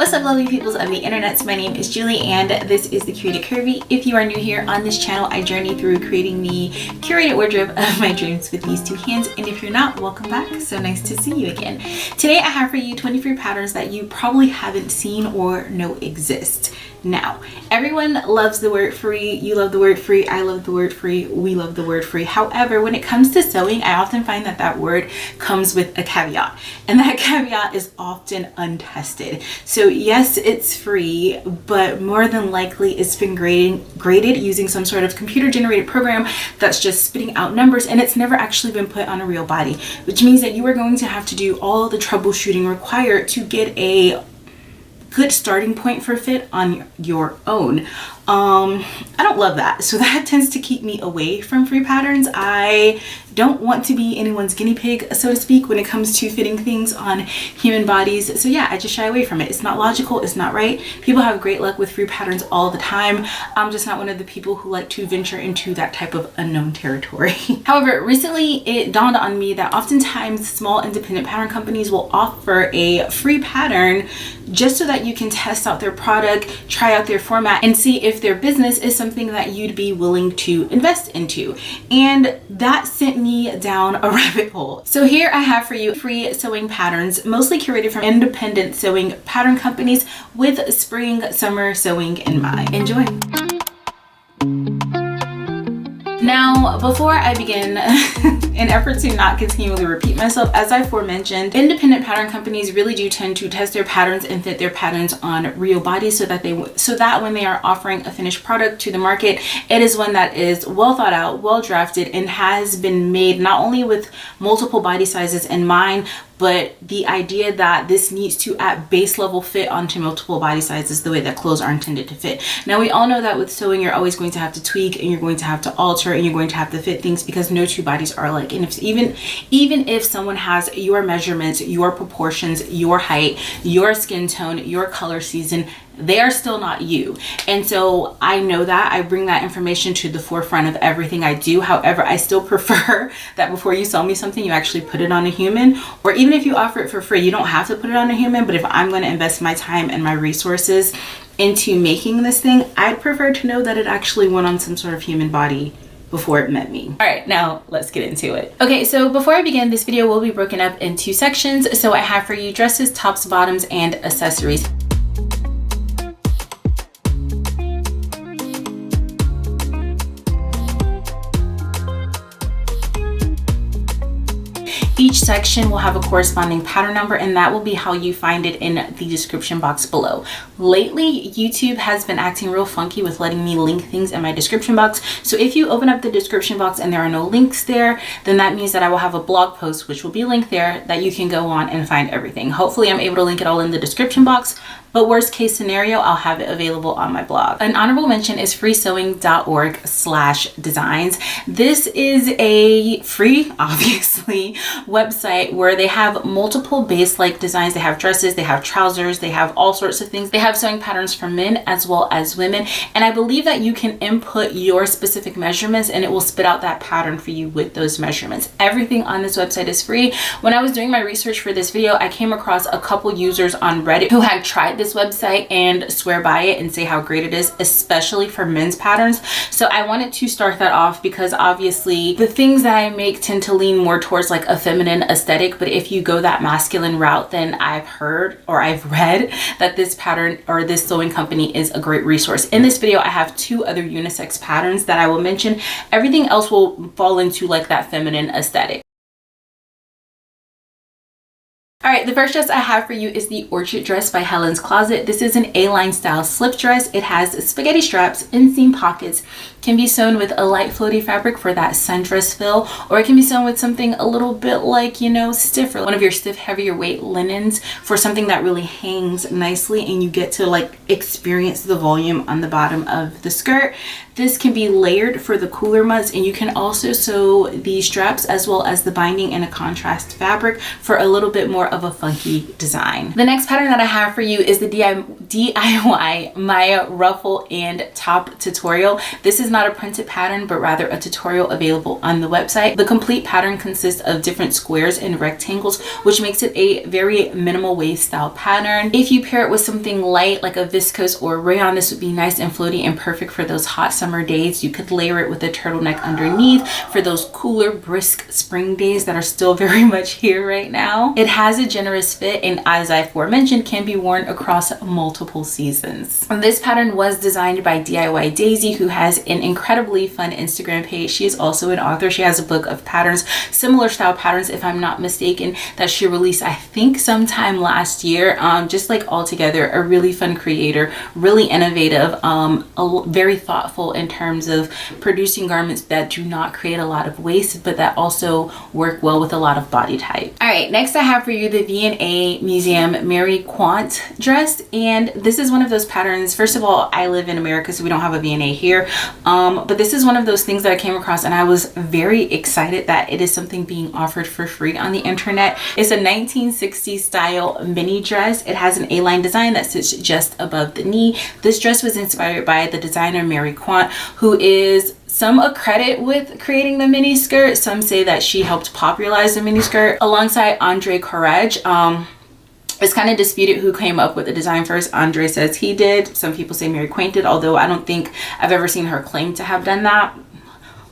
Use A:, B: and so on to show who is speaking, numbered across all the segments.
A: What's up, lovely peoples of the internet? My name is Julie and this is the Curated Curvy. If you are new here on this channel, I journey through creating the curated wardrobe of my dreams with these two hands. And if you're not, welcome back. So nice to see you again. Today I have for you 20 free patterns that you probably haven't seen or know exist. Now, everyone loves the word free. You love the word free. I love the word free. We love the word free. However, when it comes to sewing, I often find that that word comes with a caveat, and that caveat is often untested. So yes, it's free, but more than likely it's been graded using some sort of computer generated program that's just spitting out numbers, and it's never actually been put on a real body, which means that you are going to have to do all the troubleshooting required to get a good starting point for fit on your own. I don't love that, so that tends to keep me away from free patterns. I don't want to be anyone's guinea pig, so to speak, when it comes to fitting things on human bodies. So yeah, I just shy away from it. It's not logical, it's not right. People have great luck with free patterns all the time. I'm just not one of the people who like to venture into that type of unknown territory. However, recently it dawned on me that oftentimes small independent pattern companies will offer a free pattern just so that you can test out their product, try out their format, and see if their business is something that you'd be willing to invest into. And that sent me down a rabbit hole. So here I have for you free sewing patterns, mostly curated from independent sewing pattern companies with spring, summer sewing in mind. Enjoy. Now, before I begin, in effort to not continually repeat myself, as I aforementioned, independent pattern companies really do tend to test their patterns and fit their patterns on real bodies so that when they are offering a finished product to the market, it is one that is well thought out, well drafted, and has been made not only with multiple body sizes in mind, but the idea that this needs to at base level fit onto multiple body sizes the way that clothes are intended to fit. Now, we all know that with sewing, you're always going to have to tweak, and you're going to have to alter, and you're going to have to fit things because no two bodies are alike. And if even if someone has your measurements, your proportions, your height, your skin tone, your color season, they are still not you. And so I know that. I bring that information to the forefront of everything I do. However, I still prefer that before you sell me something, you actually put it on a human, or even if you offer it for free, you don't have to put it on a human. But if I'm going to invest my time and my resources into making this thing, I'd prefer to know that it actually went on some sort of human body before it met me. All right, now let's get into it. Okay, so before I begin, this video will be broken up into sections. So I have for you dresses, tops, bottoms, and accessories. Each section will have a corresponding pattern number, and that will be how you find it in the description box below. Lately, YouTube has been acting real funky with letting me link things in my description box. So if you open up the description box and there are no links there, then that means that I will have a blog post, which will be linked there, that you can go on and find everything. Hopefully I'm able to link it all in the description box, but worst case scenario, I'll have it available on my blog. An honorable mention is freesewing.org/designs. This is a free, obviously, website where they have multiple base-like designs. They have dresses, they have trousers, they have all sorts of things. They have sewing patterns for men as well as women. And I believe that you can input your specific measurements and it will spit out that pattern for you with those measurements. Everything on this website is free. When I was doing my research for this video, I came across a couple users on Reddit who had tried this website and swear by it and say how great it is, especially for men's patterns. So I wanted to start that off because obviously the things that I make tend to lean more towards like a feminine aesthetic, but if you go that masculine route, then I've heard or I've read that this pattern or this sewing company is a great resource. In this video, I have two other unisex patterns that I will mention. Everything else will fall into like that feminine aesthetic. All right, the first dress I have for you is the Orchid dress by Helen's Closet. This is an A-line style slip dress. It has spaghetti straps, inseam pockets, can be sewn with a light floaty fabric for that sundress feel, or it can be sewn with something a little bit like, you know, stiffer, one of your stiff, heavier weight linens for something that really hangs nicely and you get to like experience the volume on the bottom of the skirt. This can be layered for the cooler months, and you can also sew the straps as well as the binding in a contrast fabric for a little bit more of a funky design. The next pattern that I have for you is the DIY Maya ruffle and top tutorial. This is not a printed pattern, but rather a tutorial available on the website. The complete pattern consists of different squares and rectangles, which makes it a very minimal wave style pattern. If you pair it with something light like a viscose or rayon, this would be nice and floaty and perfect for those hot summer days. You could layer it with a turtleneck underneath for those cooler, brisk spring days that are still very much here right now. It has a generous fit, and as I aforementioned, can be worn across multiple seasons. This pattern was designed by DIY Daisy, who has an incredibly fun Instagram page. She is also an author. She has a book of patterns, similar style patterns if I'm not mistaken, that she released I think sometime last year. Just like altogether a really fun creator, really innovative, very thoughtful in terms of producing garments that do not create a lot of waste, but that also work well with a lot of body type. All right, next I have for you the V&A Museum Mary Quant dress, and this is one of those patterns. First of all, I live in America, so we don't have a V&A here, but this is one of those things that I came across, and I was very excited that it is something being offered for free on the internet. It's a 1960s style mini dress. It has an A-line design that sits just above the knee. This dress was inspired by the designer Mary Quant, who is some accredit with creating the mini skirt. Some say that she helped popularize the mini skirt alongside Andre Courage. It's kind of disputed who came up with the design first. Andre says he did. Some people say Mary Quant did, although I don't think I've ever seen her claim to have done that.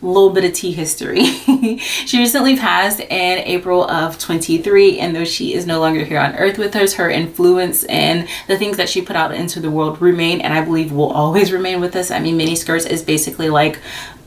A: Little bit of tea history. She recently passed in April of 23, and though she is no longer here on earth with us, her influence and the things that she put out into the world remain, and I believe will always remain with us. I mean, mini skirts is basically like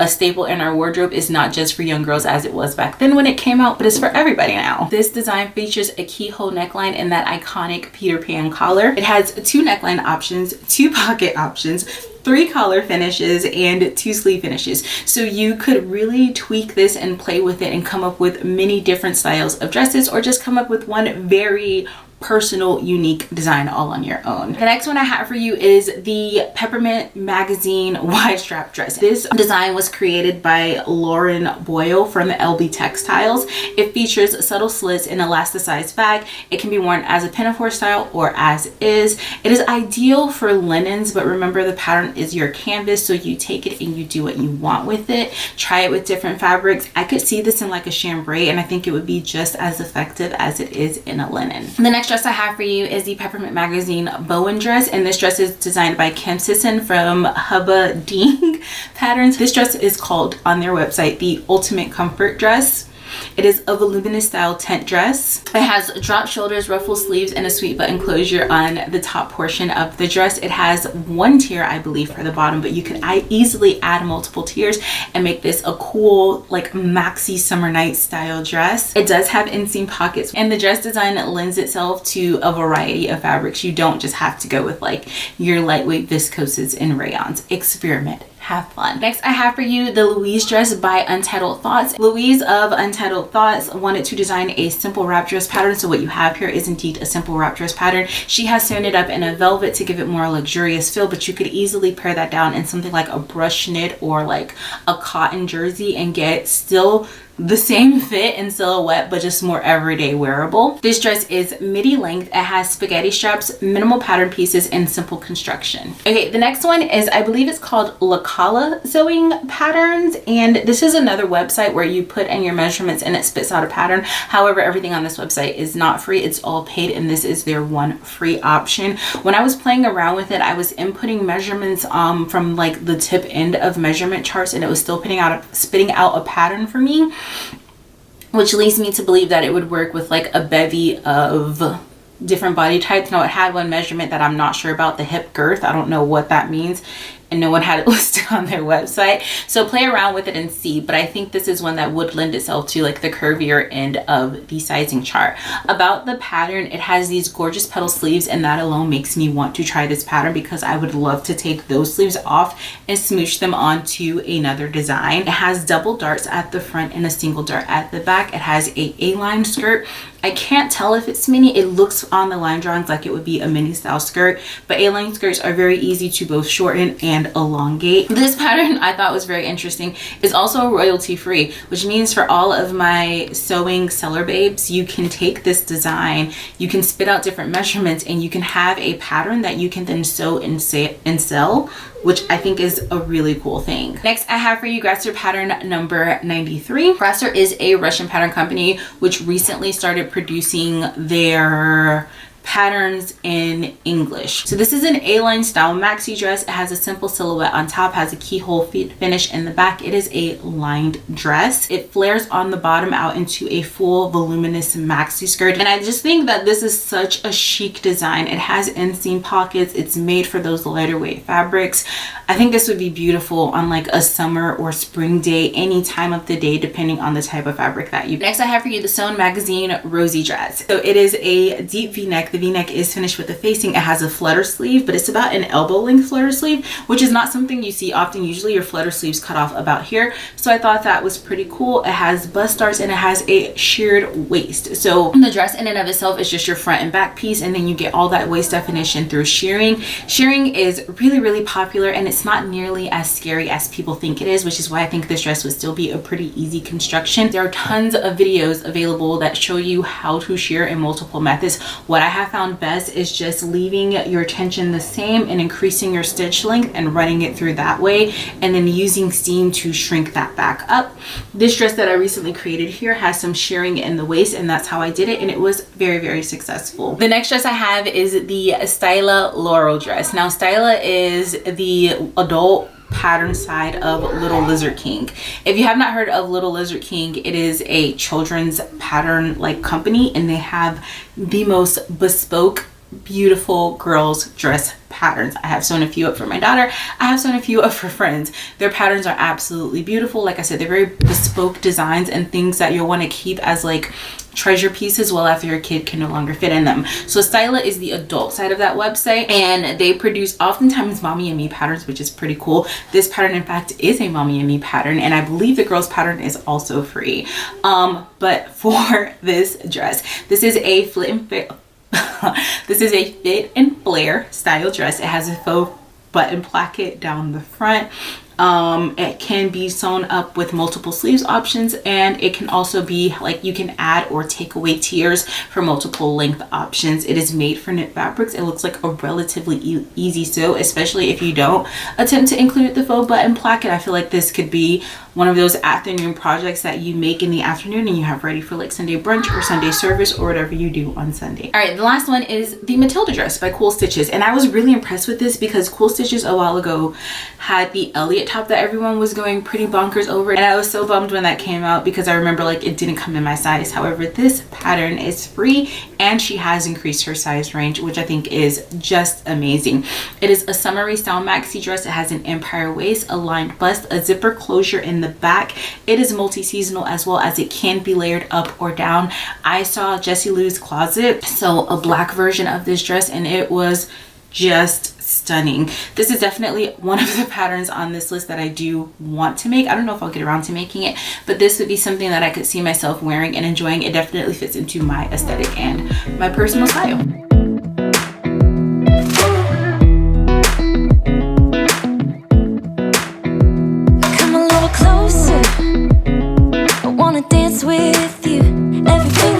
A: a staple in our wardrobe. Is not just for young girls as it was back then when it came out, but it's for everybody now. This design features a keyhole neckline and that iconic Peter Pan collar. It has 2 neckline options, 2 pocket options, 3 collar finishes, and 2 sleeve finishes. So you could really tweak this and play with it and come up with many different styles of dresses, or just come up with one very personal, unique design all on your own. The next one I have for you is the Peppermint Magazine wide strap dress. This design was created by Lauren Boyle from LB Textiles. It features subtle slits and elasticized bag. It can be worn as a pinafore style or as is. It is ideal for linens, but remember the pattern is your canvas, so you take it and you do what you want with it. Try it with different fabrics. I could see this in like a chambray, and I think it would be just as effective as it is in a linen. The next dress I have for you is the Peppermint Magazine Bowen dress, and this dress is designed by Kim Sisson from Hubba Ding Patterns. This dress is called on their website the Ultimate Comfort Dress. It is a voluminous style tent dress. It has drop shoulders, ruffle sleeves, and a sweet button closure on the top portion of the dress. It has 1 tier, I believe, for the bottom, but you could easily add multiple tiers and make this a cool, like maxi summer night style dress. It does have inseam pockets, and the dress design lends itself to a variety of fabrics. You don't just have to go with like your lightweight viscoses and rayons. Experiment. Have fun. Next I have for you the Louise dress by Untitled Thoughts. Louise of Untitled Thoughts wanted to design a simple wrap dress pattern, so what you have here is indeed a simple wrap dress pattern. She has sewn it up in a velvet to give it more luxurious feel, but you could easily pare that down in something like a brush knit or like a cotton jersey and get still the same fit and silhouette, but just more everyday wearable. This dress is midi length. It has spaghetti straps, minimal pattern pieces, and simple construction. Okay, the next one is, I believe it's called La Cala Sewing Patterns, and this is another website where you put in your measurements and it spits out a pattern. However, everything on this website is not free. It's all paid, and this is their one free option. When I was playing around with it, I was inputting measurements from like the tip end of measurement charts, and it was still spitting out a pattern for me, which leads me to believe that it would work with like a bevy of different body types. Now, it had one measurement that I'm not sure about, the hip girth. I don't know what that means, and no one had it listed on their website, so play around with it and see. But I think this is one that would lend itself to like the curvier end of the sizing chart. About the pattern, it has these gorgeous petal sleeves, and that alone makes me want to try this pattern because I would love to take those sleeves off and smoosh them onto another design. It has double darts at the front and a single dart at the back. It has a A-line skirt. I can't tell if it's mini. It looks on the line drawings like it would be a mini style skirt, but A-line skirts are very easy to both shorten and and elongate. This pattern I thought was very interesting. It's also royalty free, which means for all of my sewing seller babes, you can take this design, you can spit out different measurements, and you can have a pattern that you can then sew and sell, which I think is a really cool thing. Next, I have for you Grasser pattern number 93. Grasser is a Russian pattern company which recently started producing their patterns in English. So this is an A-line style maxi dress. It has a simple silhouette on top, has a keyhole finish in the back. It is a lined dress. It flares on the bottom out into a full voluminous maxi skirt. And I just think that this is such a chic design. It has inseam pockets. It's made for those lighter weight fabrics. I think this would be beautiful on like a summer or spring day, any time of the day, depending on the type of fabric that you. Next, I have for you the Sewn Magazine Rosy dress. So it is a deep V-neck. The V-neck is finished with a facing. It has a flutter sleeve, but it's about an elbow length flutter sleeve, which is not something you see often. Usually your flutter sleeves cut off about here. So I thought that was pretty cool. It has bust stars and it has a sheared waist. So the dress in and of itself is just your front and back piece, and then you get all that waist definition through shearing. Shearing is really, really popular, and it's not nearly as scary as people think it is, which is why I think this dress would still be a pretty easy construction. There are tons of videos available that show you how to shear in multiple methods. What I have found best is just leaving your tension the same and increasing your stitch length and running it through that way, and then using seam to shrink that back up. This dress that I recently created here has some shearing in the waist, and that's how I did it, and it was very, very successful. The next dress I have is the Styla Laurel dress. Now Styla is the adult pattern side of Little Lizard King. If you have not heard of Little Lizard King, it is a children's pattern like company, and they have the most bespoke, beautiful girls dress patterns. I have sewn a few up for my daughter. I have sewn a few up for friends. Their patterns are absolutely beautiful. Like I said, they're very bespoke designs and things that you'll want to keep as like treasure pieces well after your kid can no longer fit in them. So Styla is the adult side of that website, and they produce oftentimes mommy and me patterns, which is pretty cool. This pattern in fact is a mommy and me pattern, and I believe the girls pattern is also free. But for this dress, this is a this is a fit and flare style dress. It has a faux button placket down the front. It can be sewn up with multiple sleeves options, and it can also be like you can add or take away tiers for multiple length options. It is made for knit fabrics. It looks like a relatively easy sew, especially if you don't attempt to include the faux button placket. I feel like this could be one of those afternoon projects that you make in the afternoon and you have ready for like Sunday brunch or Sunday service or whatever you do on Sunday. All right, the last one is the Matilda dress by Cool Stitches, and I was really impressed with this because Cool Stitches a while ago had the Elliot top that everyone was going pretty bonkers over, and I was so bummed when that came out because I remember like it didn't come in my size. However, this pattern is free and she has increased her size range, which I think is just amazing. It is a summery style maxi dress. It has an empire waist, a lined bust, a zipper closure in the back. It is multi-seasonal as well as it can be layered up or down. I saw Jessie Lou's closet sew a black version of this dress, and it was just stunning. This is definitely one of the patterns on this list that I do want to make. I don't know if I'll get around to making it, but this would be something that I could see myself wearing and enjoying. It definitely fits into my aesthetic and my personal style.
B: Come a little closer, I wanna dance with you. Everything